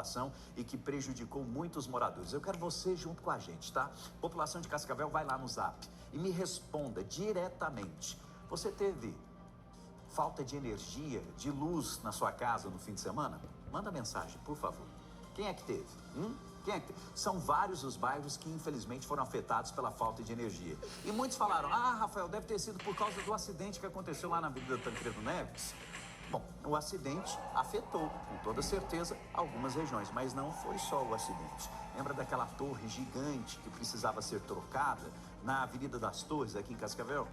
população e que prejudicou muitos moradores. Eu quero você junto com a gente, tá? População de Cascavel, vai lá no Zap e me responda diretamente. Você teve falta de energia, de luz na sua casa no fim de semana? Manda mensagem, por favor. Quem é que teve? Quem é que teve? São vários os bairros que infelizmente foram afetados pela falta de energia. E muitos falaram, Rafael, deve ter sido por causa do acidente que aconteceu lá na Avenida Tancredo Neves. Bom, o acidente afetou, com toda certeza, algumas regiões, mas não foi só o acidente. Lembra daquela torre gigante que precisava ser trocada na Avenida das Torres, aqui em Cascavel?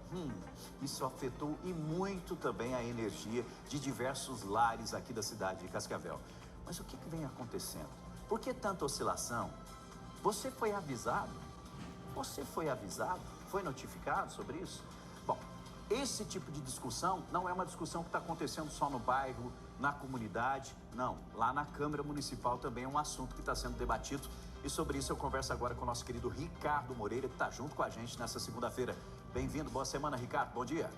Isso afetou e muito também a energia de diversos lares aqui da cidade de Cascavel. Mas o que vem acontecendo? Por que tanta oscilação? Você foi avisado? Você foi avisado? Foi notificado sobre isso? Bom, esse tipo de discussão não é uma discussão que está acontecendo só no bairro, na comunidade, não. Lá na Câmara Municipal também é um assunto que está sendo debatido e sobre isso eu converso agora com o nosso querido Ricardo Moreira, que está junto com a gente nessa segunda-feira. Bem-vindo, boa semana, Ricardo, bom dia.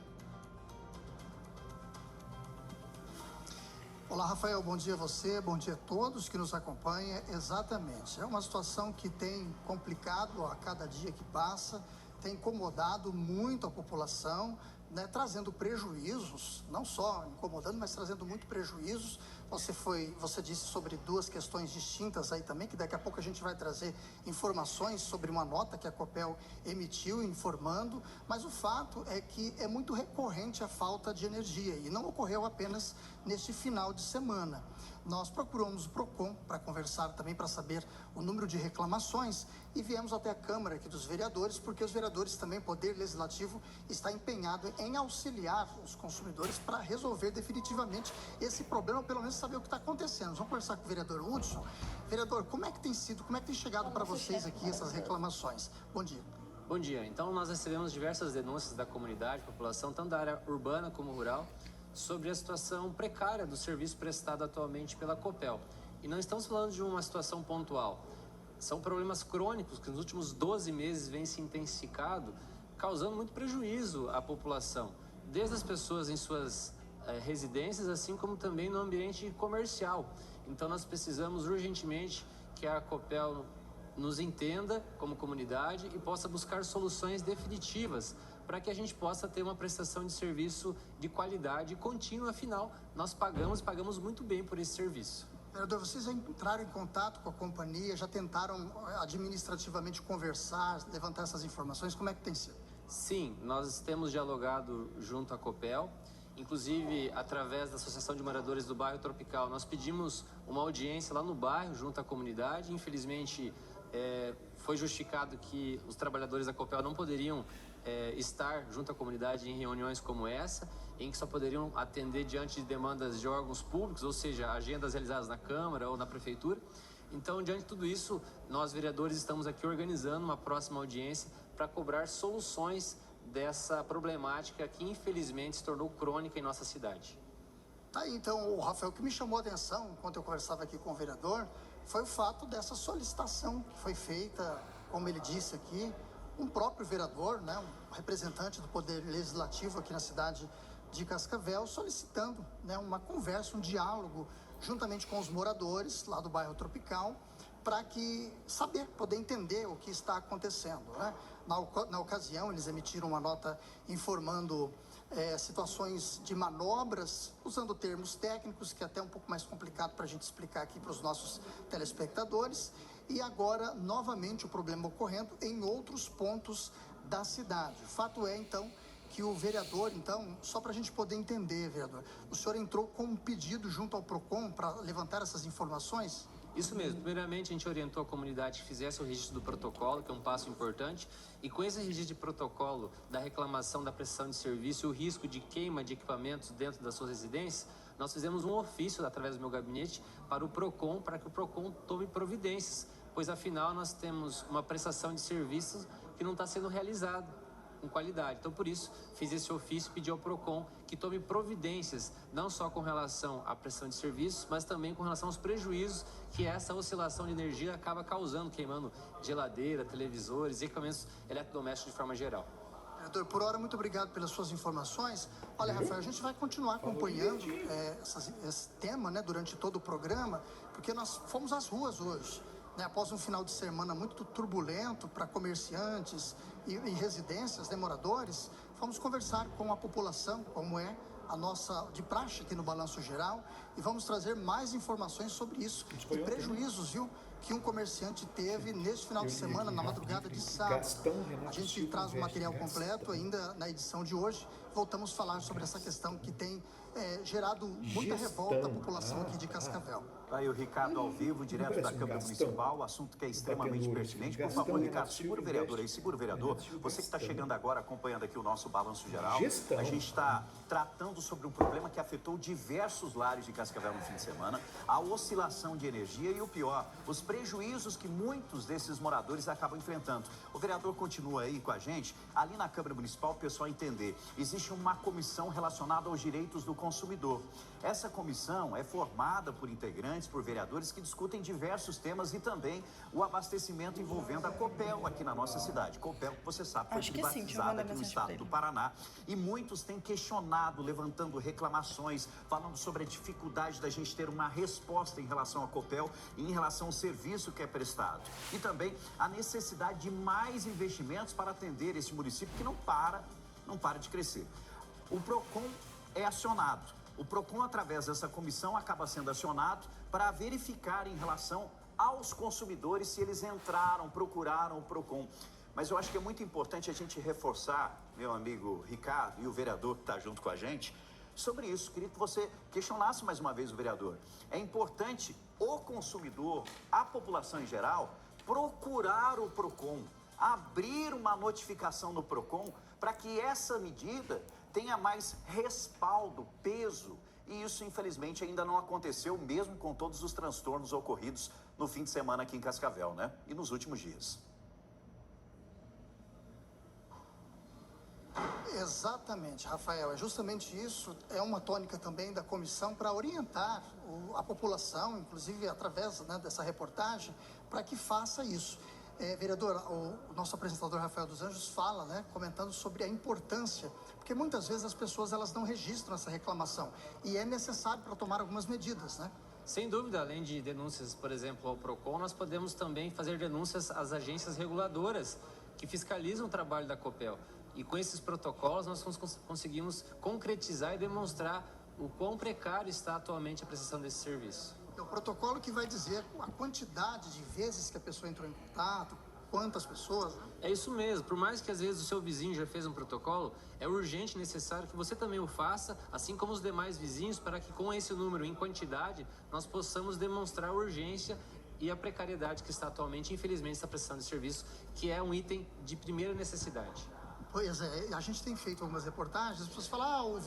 Olá, Rafael, bom dia a você, bom dia a todos que nos acompanham. Exatamente, é uma situação que tem complicado a cada dia que passa, tem incomodado muito a população, né, trazendo prejuízos, não só incomodando, mas trazendo muito prejuízos. Você disse sobre duas questões distintas aí também, que daqui a pouco a gente vai trazer informações sobre uma nota que a Copel emitiu informando, mas o fato é que é muito recorrente a falta de energia e não ocorreu apenas neste final de semana. Nós procuramos o PROCON para conversar também, para saber o número de reclamações e viemos até a Câmara aqui dos vereadores, porque os vereadores também, Poder Legislativo, está empenhado em auxiliar os consumidores para resolver definitivamente esse problema, pelo menos saber o que está acontecendo. Vamos conversar com o vereador Hudson. Vereador, como é que tem chegado para vocês aqui essas reclamações? Bom dia. Bom dia. Então, nós recebemos diversas denúncias da comunidade, população, tanto da área urbana como rural, sobre a situação precária do serviço prestado atualmente pela Copel. E não estamos falando de uma situação pontual. São problemas crônicos que nos últimos 12 meses vêm se intensificando, causando muito prejuízo à população, desde as pessoas em suas residências, assim como também no ambiente comercial. Então nós precisamos urgentemente que a Copel nos entenda como comunidade e possa buscar soluções definitivas para que a gente possa ter uma prestação de serviço de qualidade e contínua. Afinal, nós pagamos muito bem por esse serviço. Vereador, vocês já entraram em contato com a companhia, já tentaram administrativamente conversar, levantar essas informações? Como é que tem sido? Sim, nós temos dialogado junto à Copel, inclusive através da Associação de Moradores do Bairro Tropical. Nós pedimos uma audiência lá no bairro, junto à comunidade. Infelizmente, foi justificado que os trabalhadores da Copel não poderiam estar junto à comunidade em reuniões como essa, em que só poderiam atender diante de demandas de órgãos públicos, ou seja, agendas realizadas na Câmara ou na Prefeitura. Então, diante de tudo isso, nós vereadores estamos aqui organizando uma próxima audiência para cobrar soluções dessa problemática que infelizmente se tornou crônica em nossa cidade. Tá aí, então, o Rafael, o que me chamou a atenção enquanto eu conversava aqui com o vereador foi o fato dessa solicitação que foi feita, como ele disse aqui, um próprio vereador, né, um representante do Poder Legislativo aqui na cidade de Cascavel, solicitando, né, uma conversa, um diálogo, juntamente com os moradores lá do bairro Tropical, para poder entender o que está acontecendo, né? Na ocasião, eles emitiram uma nota informando situações de manobras, usando termos técnicos, que é até um pouco mais complicado para a gente explicar aqui para os nossos telespectadores. E agora, novamente, o problema ocorrendo em outros pontos da cidade. O fato é, então, que o vereador, então, só para a gente poder entender, vereador, o senhor entrou com um pedido junto ao PROCON para levantar essas informações? Isso mesmo. Primeiramente, a gente orientou a comunidade que fizesse o registro do protocolo, que é um passo importante, e com esse registro de protocolo da reclamação da prestação de serviço e o risco de queima de equipamentos dentro das suas residências, nós fizemos um ofício, através do meu gabinete, para o PROCON, para que o PROCON tome providências, pois, afinal, nós temos uma prestação de serviços que não está sendo realizada com qualidade. Então, por isso, fiz esse ofício e pedi ao PROCON que tome providências, não só com relação à prestação de serviços, mas também com relação aos prejuízos que essa oscilação de energia acaba causando, queimando geladeira, televisores e equipamentos eletrodomésticos de forma geral. Vereador, por hora, muito obrigado pelas suas informações. Olha, Rafael, a gente vai continuar acompanhando esse tema, né, durante todo o programa. porque nós fomos às ruas hoje, né? Após um final de semana muito turbulento para comerciantes e residências, né, moradores, fomos conversar com a população, como é a nossa de praxe aqui no Balanço Geral, e vamos trazer mais informações sobre isso e prejuízos, viu, que um comerciante teve neste final de semana, na madrugada de sábado. A gente traz o material completo ainda na edição de hoje. Voltamos a falar sobre essa questão que tem gerado muita revolta à população aqui de Cascavel. Aí o Ricardo ao vivo, direto da Câmara Municipal, assunto que é extremamente pertinente. Por favor, Ricardo, segura o vereador aí, segura o vereador. Você que está chegando agora, acompanhando aqui o nosso Balanço Geral. A gente está tratando sobre um problema que afetou diversos lares de Cascavel no fim de semana, a oscilação de energia e o pior, os prejuízos que muitos desses moradores acabam enfrentando. O vereador continua aí com a gente. Ali na Câmara Municipal, o pessoal entender, existe uma comissão relacionada aos direitos do consumidor. Essa comissão é formada por integrantes, por vereadores que discutem diversos temas e também o abastecimento envolvendo a Copel aqui na nossa cidade. Copel, você sabe, foi privatizada aqui no estado do Paraná. E muitos têm questionado, levantando reclamações, falando sobre a dificuldade da gente ter uma resposta em relação à Copel e em relação ao serviço que é prestado. E também a necessidade de mais investimentos para atender esse município que não para de crescer. O PROCON é acionado. O PROCON, através dessa comissão, acaba sendo acionado para verificar em relação aos consumidores se eles procuraram o PROCON. Mas eu acho que é muito importante a gente reforçar, meu amigo Ricardo e o vereador que está junto com a gente, sobre isso. Queria que você questionasse mais uma vez o vereador. É importante o consumidor, a população em geral, procurar o PROCON, abrir uma notificação no PROCON para que essa medida tenha mais respaldo, peso, e isso infelizmente ainda não aconteceu, mesmo com todos os transtornos ocorridos no fim de semana aqui em Cascavel, né? E nos últimos dias. Exatamente, Rafael, é justamente isso, é uma tônica também da comissão para orientar a população, inclusive através, né, dessa reportagem, para que faça isso. Vereador, o nosso apresentador Rafael dos Anjos fala, né, comentando sobre a importância, porque muitas vezes as pessoas elas não registram essa reclamação e é necessário para tomar algumas medidas, né? Sem dúvida, além de denúncias, por exemplo, ao PROCON, nós podemos também fazer denúncias às agências reguladoras que fiscalizam o trabalho da Copel. E com esses protocolos nós conseguimos concretizar e demonstrar o quão precário está atualmente a prestação desse serviço. É o protocolo que vai dizer a quantidade de vezes que a pessoa entrou em contato, quantas pessoas, né? É isso mesmo. Por mais que às vezes o seu vizinho já fez um protocolo, é urgente e necessário que você também o faça, assim como os demais vizinhos, para que com esse número em quantidade nós possamos demonstrar a urgência e a precariedade que está atualmente, infelizmente, essa prestação de serviço, que é um item de primeira necessidade. Pois é, a gente tem feito algumas reportagens, as pessoas falam,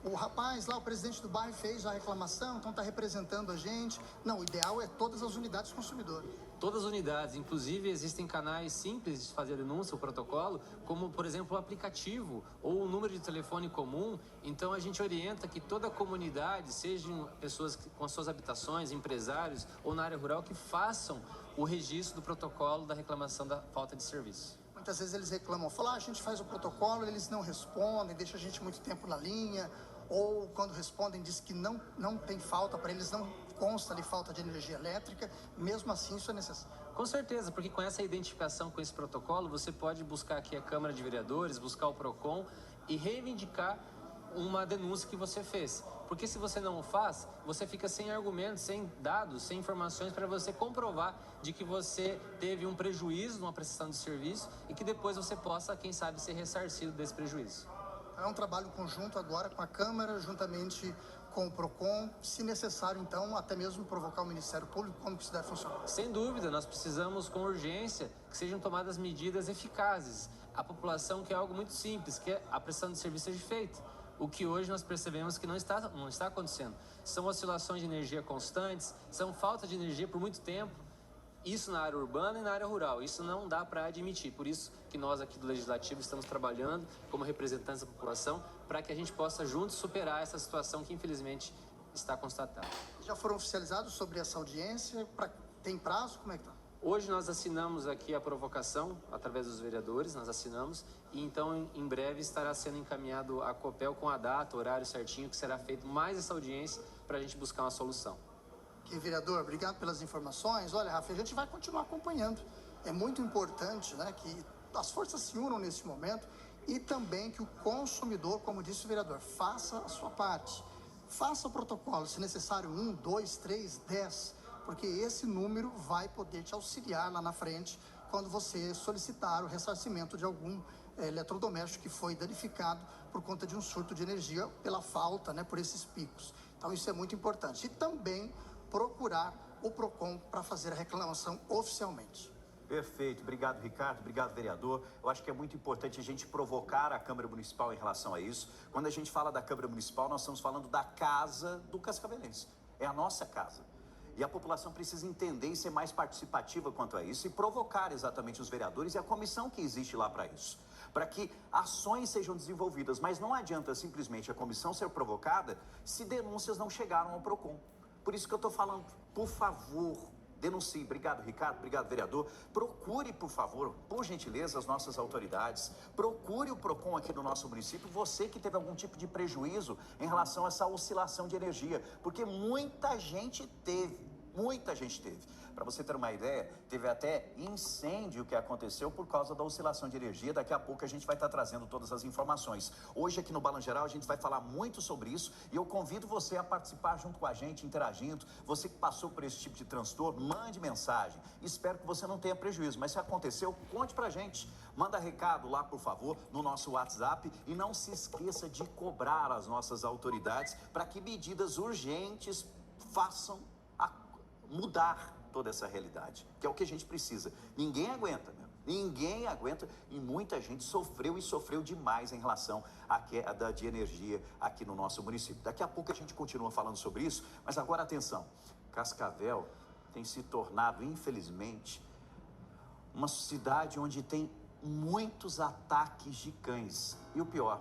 o rapaz lá, o presidente do bairro fez a reclamação, então está representando a gente. Não, o ideal é todas as unidades consumidoras. Todas as unidades, inclusive existem canais simples de fazer a denúncia, o protocolo, como por exemplo o aplicativo ou o número de telefone comum. Então a gente orienta que toda a comunidade, sejam pessoas com as suas habitações, empresários ou na área rural, que façam o registro do protocolo da reclamação da falta de serviço. Muitas vezes eles reclamam, falam, a gente faz o protocolo, eles não respondem, deixa a gente muito tempo na linha, ou quando respondem diz que não tem falta, para eles não consta de falta de energia elétrica, mesmo assim isso é necessário. Com certeza, porque com essa identificação, com esse protocolo, você pode buscar aqui a Câmara de Vereadores, buscar o PROCON e reivindicar uma denúncia que você fez. Porque se você não o faz, você fica sem argumentos, sem dados, sem informações para você comprovar de que você teve um prejuízo numa prestação de serviço e que depois você possa, quem sabe, ser ressarcido desse prejuízo. É um trabalho conjunto agora com a Câmara, juntamente com o PROCON, se necessário, então, até mesmo provocar o Ministério Público, como que isso deve funcionar? Sem dúvida, nós precisamos, com urgência, que sejam tomadas medidas eficazes. A população quer algo muito simples, que é a prestação de serviço seja feita. O que hoje nós percebemos que não está acontecendo. São oscilações de energia constantes, são falta de energia por muito tempo, isso na área urbana e na área rural. Isso não dá para admitir. Por isso que nós aqui do Legislativo estamos trabalhando como representantes da população para que a gente possa juntos superar essa situação que infelizmente está constatada. Já foram oficializados sobre essa audiência? Tem prazo? Como é que está? Hoje nós assinamos aqui a provocação, através dos vereadores, nós assinamos, e então em breve estará sendo encaminhado a Copel com a data, o horário certinho, que será feito mais essa audiência para a gente buscar uma solução. Ok, vereador, obrigado pelas informações. Olha, Rafa, a gente vai continuar acompanhando. É muito importante, né, que as forças se unam nesse momento e também que o consumidor, como disse o vereador, faça a sua parte. Faça o protocolo, se necessário, 1, 2, 3, 10, porque esse número vai poder te auxiliar lá na frente quando você solicitar o ressarcimento de algum eletrodoméstico que foi danificado por conta de um surto de energia pela falta, né, por esses picos. Então isso é muito importante. E também procurar o PROCON para fazer a reclamação oficialmente. Perfeito, obrigado Ricardo, obrigado vereador. Eu acho que é muito importante a gente provocar a Câmara Municipal em relação a isso. Quando a gente fala da Câmara Municipal, nós estamos falando da casa do cascavelense, é a nossa casa. E a população precisa entender e ser mais participativa quanto a isso e provocar exatamente os vereadores e a comissão que existe lá para isso, para que ações sejam desenvolvidas. Mas não adianta simplesmente a comissão ser provocada se denúncias não chegaram ao PROCON. Por isso que eu estou falando, por favor, denuncie. Obrigado, Ricardo. Obrigado, vereador. Procure, por favor, por gentileza, as nossas autoridades. Procure o PROCON aqui no nosso município. Você que teve algum tipo de prejuízo em relação a essa oscilação de energia. Porque muita gente teve. Muita gente teve. Para você ter uma ideia, teve até incêndio que aconteceu por causa da oscilação de energia. Daqui a pouco a gente vai estar trazendo todas as informações. Hoje aqui no Balanço Geral a gente vai falar muito sobre isso e eu convido você a participar junto com a gente, interagindo. Você que passou por esse tipo de transtorno, mande mensagem. Espero que você não tenha prejuízo, mas se aconteceu, conte pra gente. Manda recado lá, por favor, no nosso WhatsApp e não se esqueça de cobrar as nossas autoridades para que medidas urgentes façam mudar toda essa realidade, que é o que a gente precisa. Ninguém aguenta, meu. Ninguém aguenta e muita gente sofreu e sofreu demais em relação à queda de energia aqui no nosso município. Daqui a pouco a gente continua falando sobre isso, mas agora atenção, Cascavel tem se tornado, infelizmente, uma cidade onde tem muitos ataques de cães. E o pior